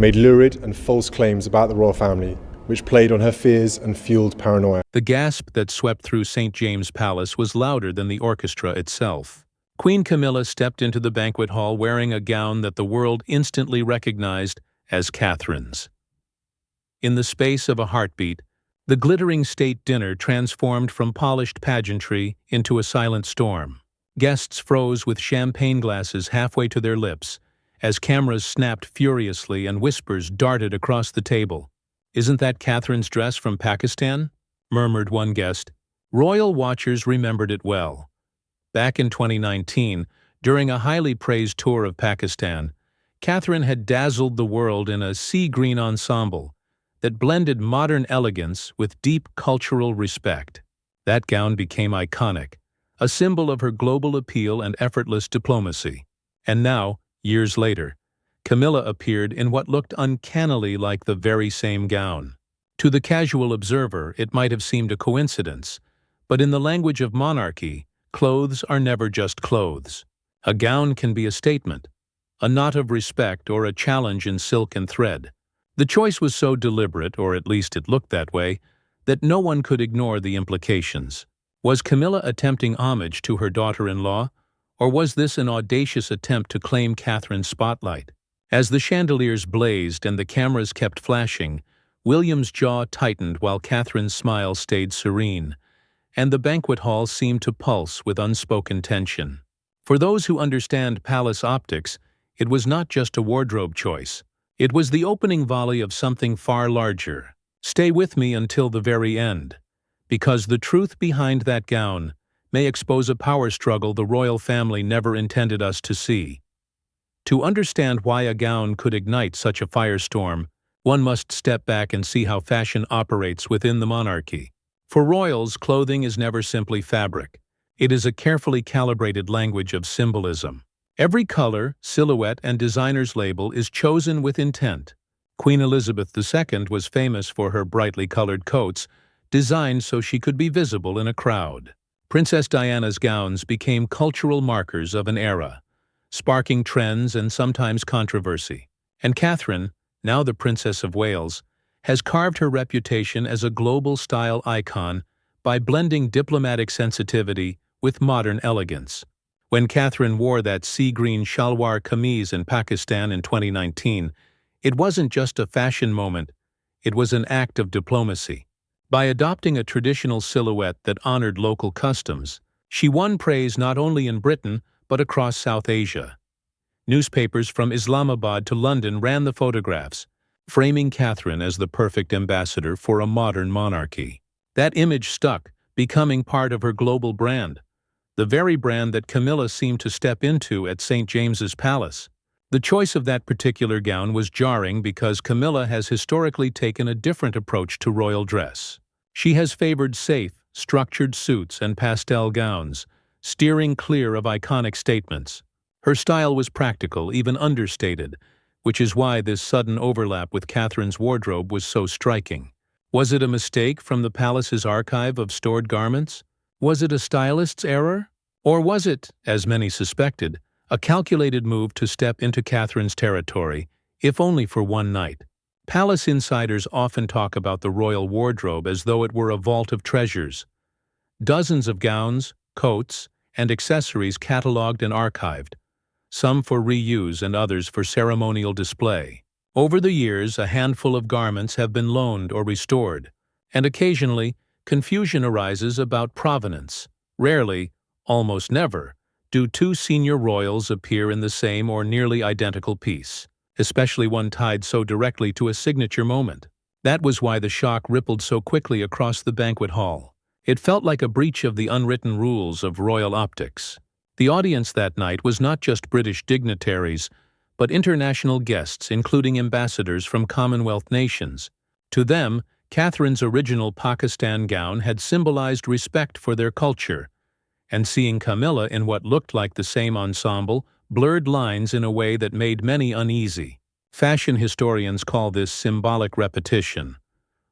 made lurid and false claims about the royal family, which played on her fears and fueled paranoia. The gasp that swept through St. James' Palace was louder than the orchestra itself. Queen Camilla stepped into the banquet hall wearing a gown that the world instantly recognized as Catherine's. In the space of a heartbeat, the glittering state dinner transformed from polished pageantry into a silent storm. Guests froze with champagne glasses halfway to their lips, as cameras snapped furiously and whispers darted across the table. "Isn't that Catherine's dress from Pakistan?" murmured one guest. Royal watchers remembered it well. Back in 2019, during a highly praised tour of Pakistan, Catherine had dazzled the world in a sea-green ensemble that blended modern elegance with deep cultural respect. That gown became iconic, a symbol of her global appeal and effortless diplomacy. And now, years later, Camilla appeared in what looked uncannily like the very same gown. To the casual observer, it might have seemed a coincidence, but in the language of monarchy, clothes are never just clothes. A gown can be a statement, a nod of respect, or a challenge in silk and thread. The choice was so deliberate, or at least it looked that way, that no one could ignore the implications. Was Camilla attempting homage to her daughter-in-law, or was this an audacious attempt to claim Catherine's spotlight? As the chandeliers blazed and the cameras kept flashing, William's jaw tightened while Catherine's smile stayed serene, and the banquet hall seemed to pulse with unspoken tension. For those who understand palace optics, it was not just a wardrobe choice. It was the opening volley of something far larger. Stay with me until the very end, because the truth behind that gown may expose a power struggle the royal family never intended us to see. To understand why a gown could ignite such a firestorm, one must step back and see how fashion operates within the monarchy. For royals, clothing is never simply fabric. It is a carefully calibrated language of symbolism. Every color, silhouette, and designer's label is chosen with intent. Queen Elizabeth II was famous for her brightly colored coats, designed so she could be visible in a crowd. Princess Diana's gowns became cultural markers of an era, sparking trends and sometimes controversy. And Catherine, now the Princess of Wales, has carved her reputation as a global style icon by blending diplomatic sensitivity with modern elegance. When Catherine wore that sea-green shalwar kameez in Pakistan in 2019, it wasn't just a fashion moment, it was an act of diplomacy. By adopting a traditional silhouette that honored local customs, she won praise not only in Britain but across South Asia. Newspapers from Islamabad to London ran the photographs, framing Catherine as the perfect ambassador for a modern monarchy. That image stuck, becoming part of her global brand, the very brand that Camilla seemed to step into at St. James's Palace. The choice of that particular gown was jarring because Camilla has historically taken a different approach to royal dress. She has favored safe, structured suits and pastel gowns, steering clear of iconic statements. Her style was practical, even understated, which is why this sudden overlap with Catherine's wardrobe was so striking. Was it a mistake from the palace's archive of stored garments? Was it a stylist's error? Or was it, as many suspected, a calculated move to step into Catherine's territory, if only for one night? Palace insiders often talk about the royal wardrobe as though it were a vault of treasures. Dozens of gowns, coats, and accessories catalogued and archived, some for reuse and others for ceremonial display. Over the years, a handful of garments have been loaned or restored, and occasionally, confusion arises about provenance. Rarely, almost never, do two senior royals appear in the same or nearly identical piece, especially one tied so directly to a signature moment. That was why the shock rippled so quickly across the banquet hall. It felt like a breach of the unwritten rules of royal optics. The audience that night was not just British dignitaries, but international guests, including ambassadors from Commonwealth nations. To them, Catherine's original Pakistan gown had symbolized respect for their culture, and seeing Camilla in what looked like the same ensemble blurred lines in a way that made many uneasy. Fashion historians call this symbolic repetition.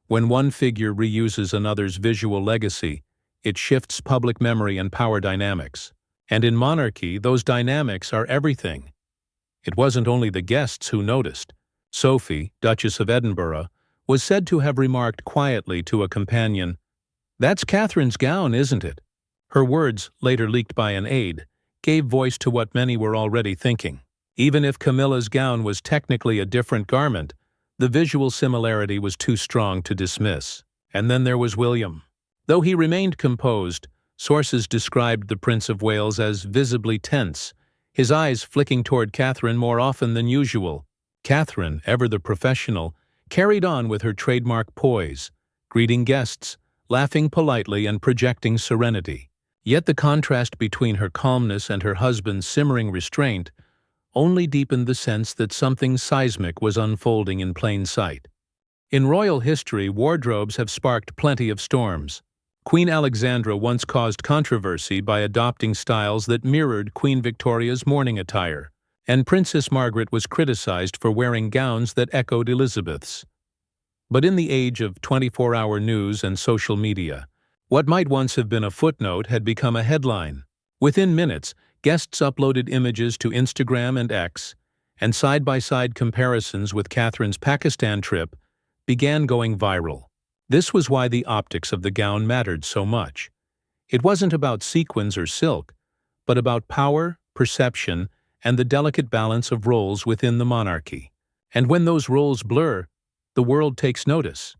When one figure reuses another's visual legacy, it shifts public memory and power dynamics. And in monarchy, those dynamics are everything. It wasn't only the guests who noticed. Sophie, Duchess of Edinburgh, was said to have remarked quietly to a companion, "That's Catherine's gown, isn't it?" Her words, later leaked by an aide, gave voice to what many were already thinking. Even if Camilla's gown was technically a different garment, the visual similarity was too strong to dismiss. And then there was William. Though he remained composed, sources described the Prince of Wales as visibly tense, his eyes flicking toward Catherine more often than usual. Catherine, ever the professional, carried on with her trademark poise, greeting guests, laughing politely and projecting serenity. Yet the contrast between her calmness and her husband's simmering restraint only deepened the sense that something seismic was unfolding in plain sight. In royal history, wardrobes have sparked plenty of storms. Queen Alexandra once caused controversy by adopting styles that mirrored Queen Victoria's mourning attire, and Princess Margaret was criticized for wearing gowns that echoed Elizabeth's. But in the age of 24-hour news and social media, what might once have been a footnote had become a headline. Within minutes, guests uploaded images to Instagram and X, and side-by-side comparisons with Catherine's Pakistan trip began going viral. This was why the optics of the gown mattered so much. It wasn't about sequins or silk, but about power, perception, and the delicate balance of roles within the monarchy. And when those roles blur, the world takes notice.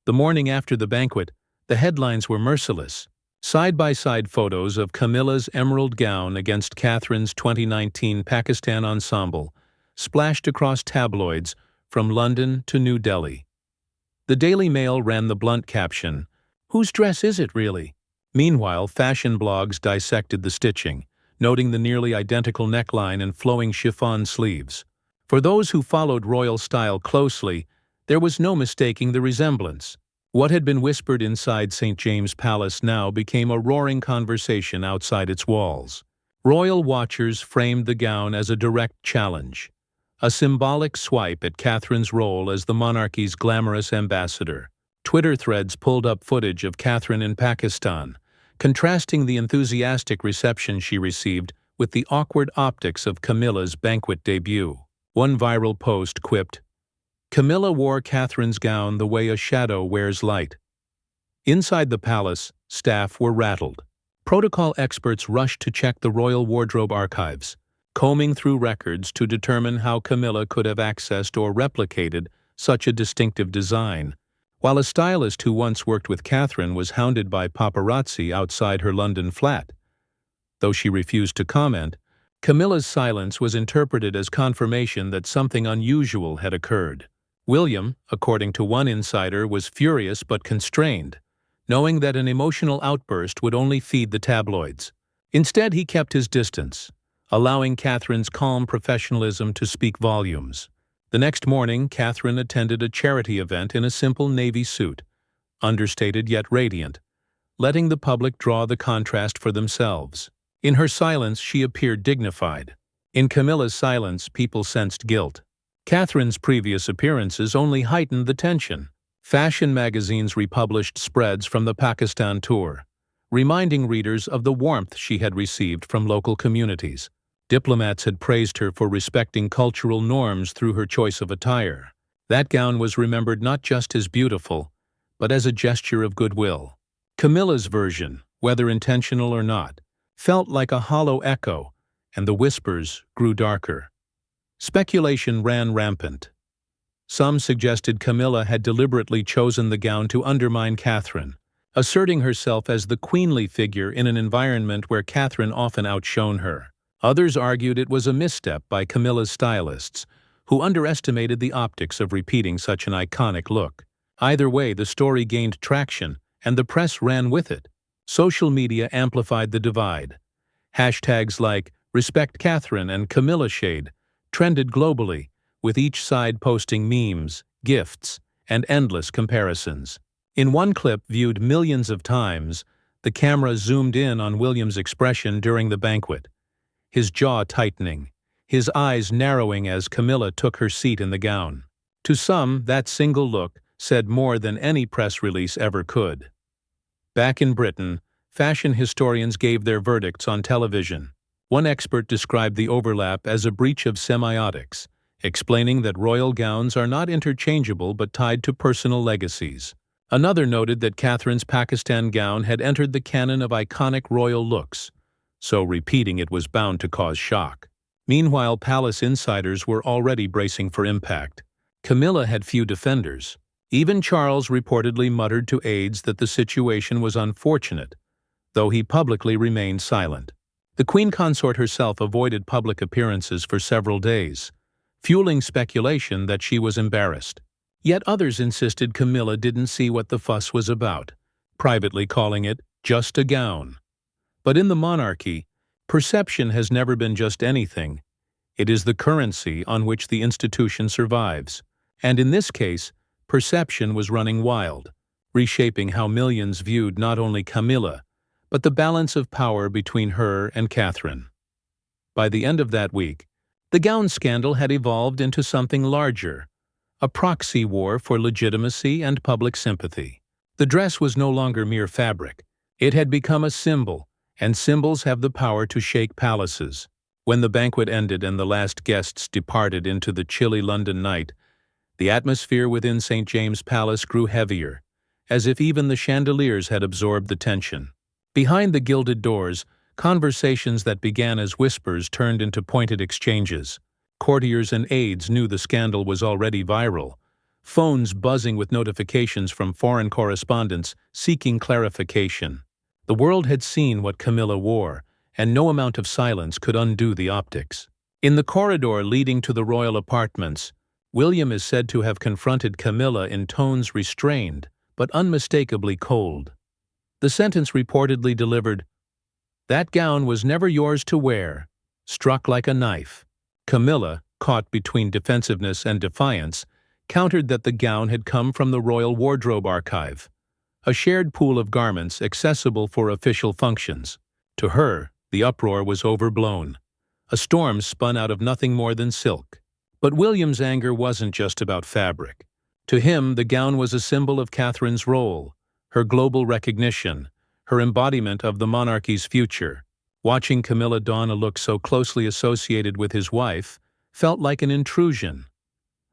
The morning after the banquet, the headlines were merciless. Side-by-side photos of Camilla's emerald gown against Catherine's 2019 Pakistan ensemble splashed across tabloids from London to New Delhi. The Daily Mail ran the blunt caption, "Whose dress is it really?" Meanwhile, fashion blogs dissected the stitching, noting the nearly identical neckline and flowing chiffon sleeves. For those who followed royal style closely, there was no mistaking the resemblance. What had been whispered inside St. James Palace now became a roaring conversation outside its walls. Royal watchers framed the gown as a direct challenge, a symbolic swipe at Catherine's role as the monarchy's glamorous ambassador. Twitter threads pulled up footage of Catherine in Pakistan, contrasting the enthusiastic reception she received with the awkward optics of Camilla's banquet debut. One viral post quipped, "Camilla wore Catherine's gown the way a shadow wears light." Inside the palace, staff were rattled. Protocol experts rushed to check the royal wardrobe archives, combing through records to determine how Camilla could have accessed or replicated such a distinctive design, while a stylist who once worked with Catherine was hounded by paparazzi outside her London flat. Though she refused to comment, Camilla's silence was interpreted as confirmation that something unusual had occurred. William, according to one insider, was furious but constrained, knowing that an emotional outburst would only feed the tabloids. Instead, he kept his distance, allowing Catherine's calm professionalism to speak volumes. The next morning, Catherine attended a charity event in a simple navy suit, understated yet radiant, letting the public draw the contrast for themselves. In her silence, she appeared dignified. In Camilla's silence, people sensed guilt. Catherine's previous appearances only heightened the tension. Fashion magazines republished spreads from the Pakistan tour, reminding readers of the warmth she had received from local communities. Diplomats had praised her for respecting cultural norms through her choice of attire. That gown was remembered not just as beautiful, but as a gesture of goodwill. Camilla's version, whether intentional or not, felt like a hollow echo, and the whispers grew darker. Speculation ran rampant. Some suggested Camilla had deliberately chosen the gown to undermine Catherine, asserting herself as the queenly figure in an environment where Catherine often outshone her. Others argued it was a misstep by Camilla's stylists, who underestimated the optics of repeating such an iconic look. Either way, the story gained traction, and the press ran with it. Social media amplified the divide. Hashtags like "Respect Catherine" and "Camilla Shade" trended globally, with each side posting memes, gifts, and endless comparisons. In one clip viewed millions of times, the camera zoomed in on William's expression during the banquet, his jaw tightening, his eyes narrowing as Camilla took her seat in the gown. To some, that single look said more than any press release ever could. Back in Britain, fashion historians gave their verdicts on television. One expert described the overlap as a breach of semiotics, explaining that royal gowns are not interchangeable but tied to personal legacies. Another noted that Catherine's Pakistan gown had entered the canon of iconic royal looks, so repeating it was bound to cause shock. Meanwhile, palace insiders were already bracing for impact. Camilla had few defenders. Even Charles reportedly muttered to aides that the situation was unfortunate, though he publicly remained silent. The queen consort herself avoided public appearances for several days, fueling speculation that she was embarrassed. Yet others insisted Camilla didn't see what the fuss was about, privately calling it just a gown. But in the monarchy, perception has never been just anything. It is the currency on which the institution survives. And in this case, perception was running wild, reshaping how millions viewed not only Camilla, but the balance of power between her and Catherine. By the end of that week, the gown scandal had evolved into something larger, a proxy war for legitimacy and public sympathy. The dress was no longer mere fabric. It had become a symbol, and symbols have the power to shake palaces. When the banquet ended and the last guests departed into the chilly London night, the atmosphere within St. James's Palace grew heavier, as if even the chandeliers had absorbed the tension. Behind the gilded doors, conversations that began as whispers turned into pointed exchanges. Courtiers and aides knew the scandal was already viral, phones buzzing with notifications from foreign correspondents seeking clarification. The world had seen what Camilla wore, and no amount of silence could undo the optics. In the corridor leading to the royal apartments, William is said to have confronted Camilla in tones restrained but unmistakably cold. The sentence reportedly delivered, "That gown was never yours to wear," struck like a knife. Camilla, caught between defensiveness and defiance, countered that the gown had come from the Royal Wardrobe Archive, a shared pool of garments accessible for official functions. To her, the uproar was overblown. A storm spun out of nothing more than silk. But William's anger wasn't just about fabric. To him, the gown was a symbol of Catherine's role, her global recognition, her embodiment of the monarchy's future. Watching Camilla don a look so closely associated with his wife felt like an intrusion,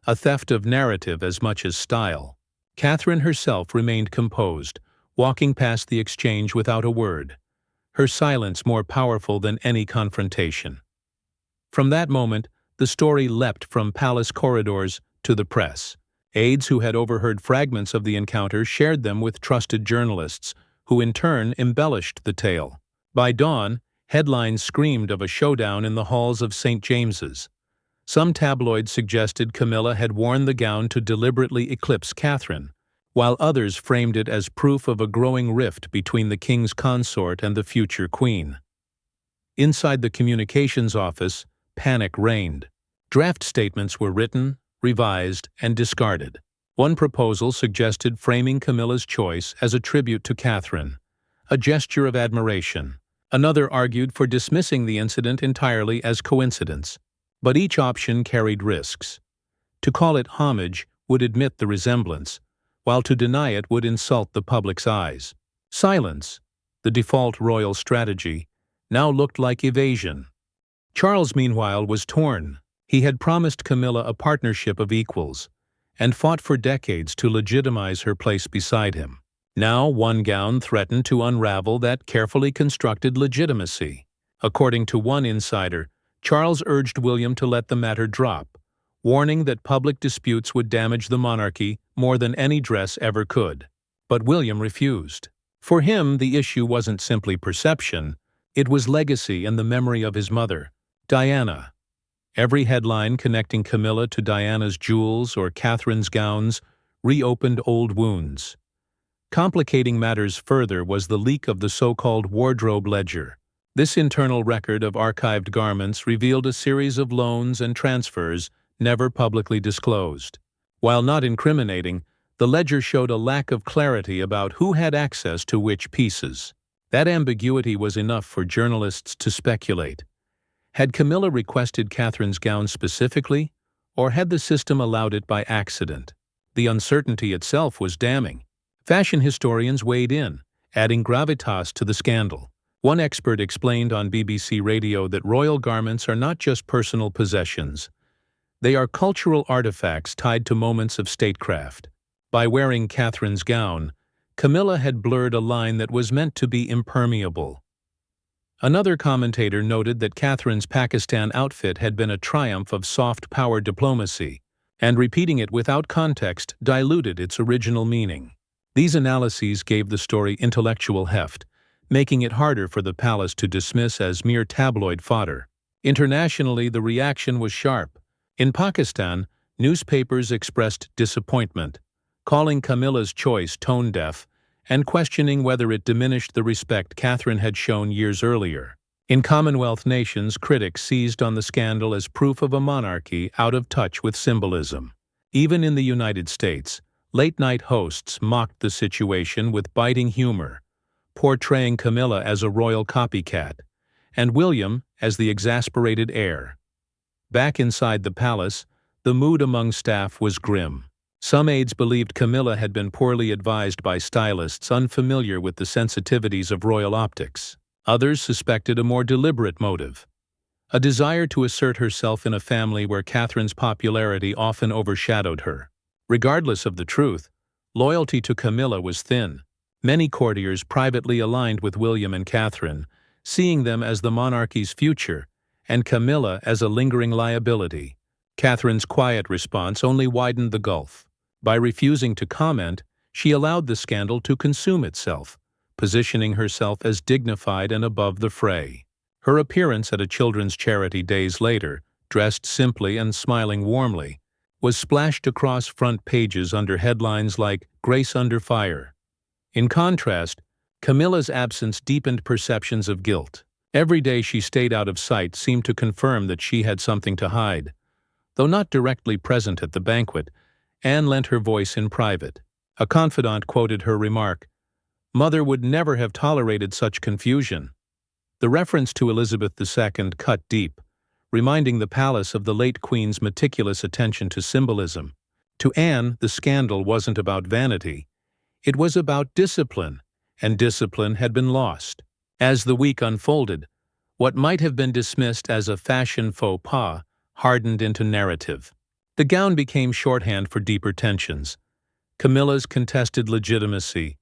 a theft of narrative as much as style. Catherine herself remained composed, walking past the exchange without a word, her silence more powerful than any confrontation. From that moment, the story leapt from palace corridors to the press. Aides who had overheard fragments of the encounter shared them with trusted journalists, who in turn embellished the tale. By dawn, headlines screamed of a showdown in the halls of St. James's. Some tabloids suggested Camilla had worn the gown to deliberately eclipse Catherine, while others framed it as proof of a growing rift between the king's consort and the future queen. Inside the communications office, panic reigned. Draft statements were written, revised, and discarded. One proposal suggested framing Camilla's choice as a tribute to Catherine, a gesture of admiration. Another argued for dismissing the incident entirely as coincidence. But each option carried risks. To call it homage would admit the resemblance, while to deny it would insult the public's eyes. Silence, the default royal strategy, now looked like evasion. Charles, meanwhile, was torn. He had promised Camilla a partnership of equals, and fought for decades to legitimize her place beside him. Now one gown threatened to unravel that carefully constructed legitimacy. According to one insider, Charles urged William to let the matter drop, warning that public disputes would damage the monarchy more than any dress ever could. But William refused. For him, the issue wasn't simply perception, it was legacy and the memory of his mother, Diana. Every headline connecting Camilla to Diana's jewels or Catherine's gowns reopened old wounds. Complicating matters further was the leak of the so-called wardrobe ledger. This internal record of archived garments revealed a series of loans and transfers never publicly disclosed. While not incriminating, the ledger showed a lack of clarity about who had access to which pieces. That ambiguity was enough for journalists to speculate. Had Camilla requested Catherine's gown specifically, or had the system allowed it by accident? The uncertainty itself was damning. Fashion historians weighed in, adding gravitas to the scandal. One expert explained on BBC Radio that royal garments are not just personal possessions. They are cultural artifacts tied to moments of statecraft. By wearing Catherine's gown, Camilla had blurred a line that was meant to be impermeable. Another commentator noted that Catherine's Pakistan outfit had been a triumph of soft power diplomacy, and repeating it without context diluted its original meaning. These analyses gave the story intellectual heft, making it harder for the palace to dismiss as mere tabloid fodder. Internationally, the reaction was sharp. In Pakistan, newspapers expressed disappointment, calling Camilla's choice tone-deaf and questioning whether it diminished the respect Catherine had shown years earlier. In Commonwealth nations, critics seized on the scandal as proof of a monarchy out of touch with symbolism. Even in the United States, late-night hosts mocked the situation with biting humor, portraying Camilla as a royal copycat, and William as the exasperated heir. Back inside the palace, the mood among staff was grim. Some aides believed Camilla had been poorly advised by stylists unfamiliar with the sensitivities of royal optics. Others suspected a more deliberate motive, a desire to assert herself in a family where Catherine's popularity often overshadowed her. Regardless of the truth, loyalty to Camilla was thin. Many courtiers privately aligned with William and Catherine, seeing them as the monarchy's future, and Camilla as a lingering liability. Catherine's quiet response only widened the gulf. By refusing to comment, she allowed the scandal to consume itself, positioning herself as dignified and above the fray. Her appearance at a children's charity days later, dressed simply and smiling warmly, was splashed across front pages under headlines like "Grace Under Fire." In contrast, Camilla's absence deepened perceptions of guilt. Every day she stayed out of sight seemed to confirm that she had something to hide. Though not directly present at the banquet, Anne lent her voice in private. A confidant quoted her remark, "Mother would never have tolerated such confusion." The reference to Elizabeth II cut deep, reminding the palace of the late Queen's meticulous attention to symbolism. To Anne, the scandal wasn't about vanity. It was about discipline, and discipline had been lost. As the week unfolded, what might have been dismissed as a fashion faux pas hardened into narrative. The gown became shorthand for deeper tensions. Camilla's contested legitimacy,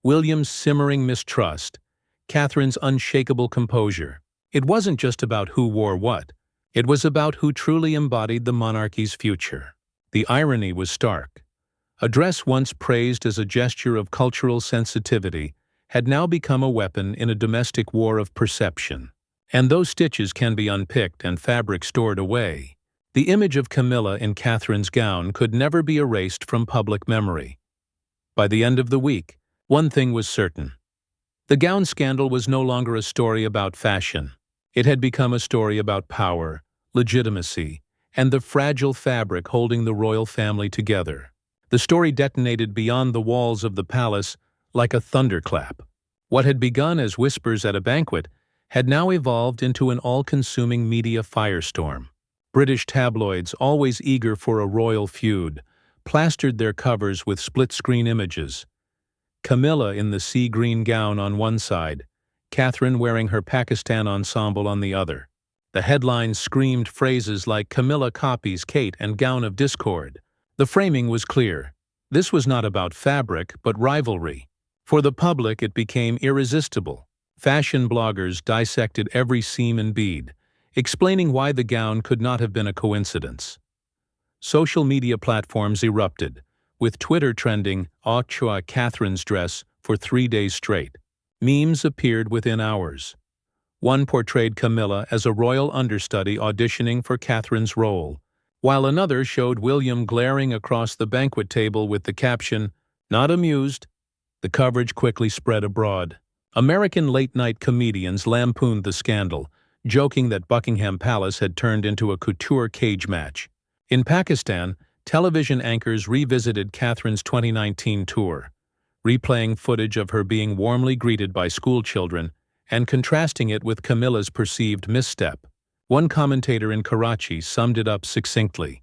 William's simmering mistrust, Catherine's unshakable composure. It wasn't just about who wore what. It was about who truly embodied the monarchy's future. The irony was stark. A dress once praised as a gesture of cultural sensitivity had now become a weapon in a domestic war of perception. And those stitches can be unpicked and fabric stored away. The image of Camilla in Catherine's gown could never be erased from public memory. By the end of the week, one thing was certain. The gown scandal was no longer a story about fashion. It had become a story about power, legitimacy, and the fragile fabric holding the royal family together. The story detonated beyond the walls of the palace like a thunderclap. What had begun as whispers at a banquet had now evolved into an all-consuming media firestorm. British tabloids, always eager for a royal feud, plastered their covers with split-screen images. Camilla in the sea green gown on one side, Catherine wearing her Pakistan ensemble on the other. The headlines screamed phrases like "Camilla copies Kate and gown of discord." The framing was clear. This was not about fabric, but rivalry. For the public, it became irresistible. Fashion bloggers dissected every seam and bead, explaining why the gown could not have been a coincidence. Social media platforms erupted, with Twitter trending "outraged Catherine's dress" for 3 days straight. Memes appeared within hours. One portrayed Camilla as a royal understudy auditioning for Catherine's role, while another showed William glaring across the banquet table with the caption, "Not amused." The coverage quickly spread abroad. American late-night comedians lampooned the scandal, joking that Buckingham Palace had turned into a couture cage match. In Pakistan, television anchors revisited Catherine's 2019 tour, replaying footage of her being warmly greeted by schoolchildren and contrasting it with Camilla's perceived misstep. One commentator in Karachi summed it up succinctly.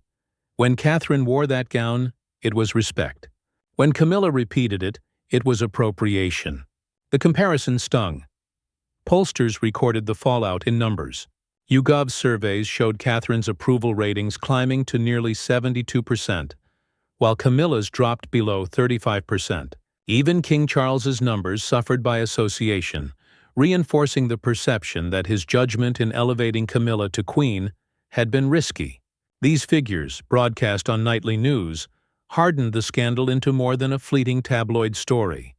When Catherine wore that gown, it was respect. When Camilla repeated it, it was appropriation. The comparison stung. Pollsters recorded the fallout in numbers. YouGov surveys showed Catherine's approval ratings climbing to nearly 72%, while Camilla's dropped below 35%. Even King Charles's numbers suffered by association, reinforcing the perception that his judgment in elevating Camilla to queen had been risky. These figures, broadcast on nightly news, hardened the scandal into more than a fleeting tabloid story.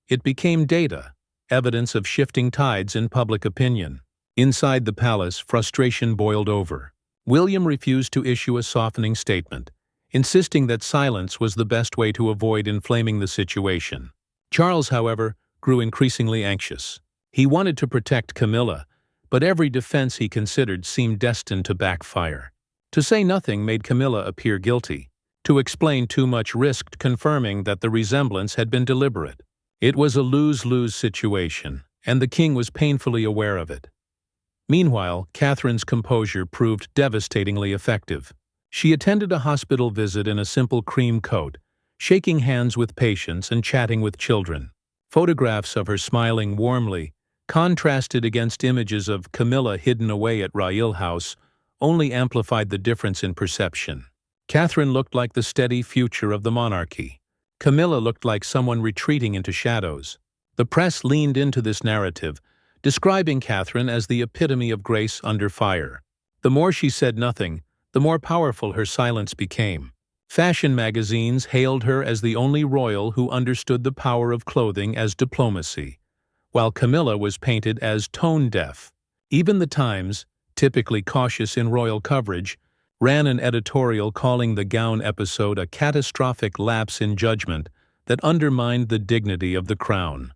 It became data, evidence of shifting tides in public opinion. Inside the palace, frustration boiled over. William refused to issue a softening statement, insisting that silence was the best way to avoid inflaming the situation. Charles, however, grew increasingly anxious. He wanted to protect Camilla, but every defense he considered seemed destined to backfire. To say nothing made Camilla appear guilty. To explain too much risked confirming that the resemblance had been deliberate. It was a lose-lose situation, and the king was painfully aware of it. Meanwhile, Catherine's composure proved devastatingly effective. She attended a hospital visit in a simple cream coat, shaking hands with patients and chatting with children. Photographs of her smiling warmly, contrasted against images of Camilla hidden away at Royal House, only amplified the difference in perception. Catherine looked like the steady future of the monarchy. Camilla looked like someone retreating into shadows. The press leaned into this narrative, describing Catherine as the epitome of grace under fire. The more she said nothing, the more powerful her silence became. Fashion magazines hailed her as the only royal who understood the power of clothing as diplomacy, while Camilla was painted as tone-deaf. Even the Times, typically cautious in royal coverage, ran an editorial calling the gown episode a catastrophic lapse in judgment that undermined the dignity of the crown.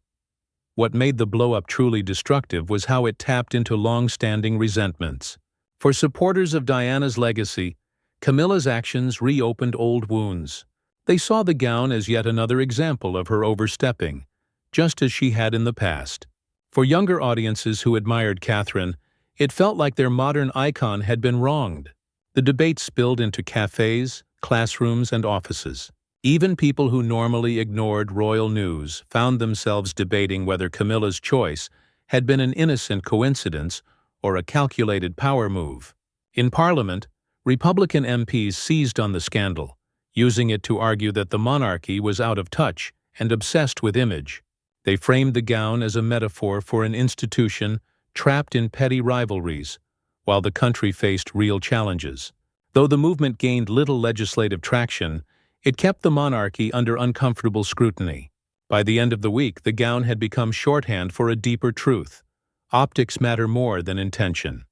What made the blow-up truly destructive was how it tapped into long-standing resentments. For supporters of Diana's legacy, Camilla's actions reopened old wounds. They saw the gown as yet another example of her overstepping, just as she had in the past. For younger audiences who admired Catherine, it felt like their modern icon had been wronged. The debate spilled into cafes, classrooms, and offices. Even people who normally ignored royal news found themselves debating whether Camilla's choice had been an innocent coincidence or a calculated power move. In Parliament, Republican MPs seized on the scandal, using it to argue that the monarchy was out of touch and obsessed with image. They framed the gown as a metaphor for an institution trapped in petty rivalries, while the country faced real challenges. Though the movement gained little legislative traction, it kept the monarchy under uncomfortable scrutiny. By the end of the week, the gown had become shorthand for a deeper truth. Optics matter more than intention.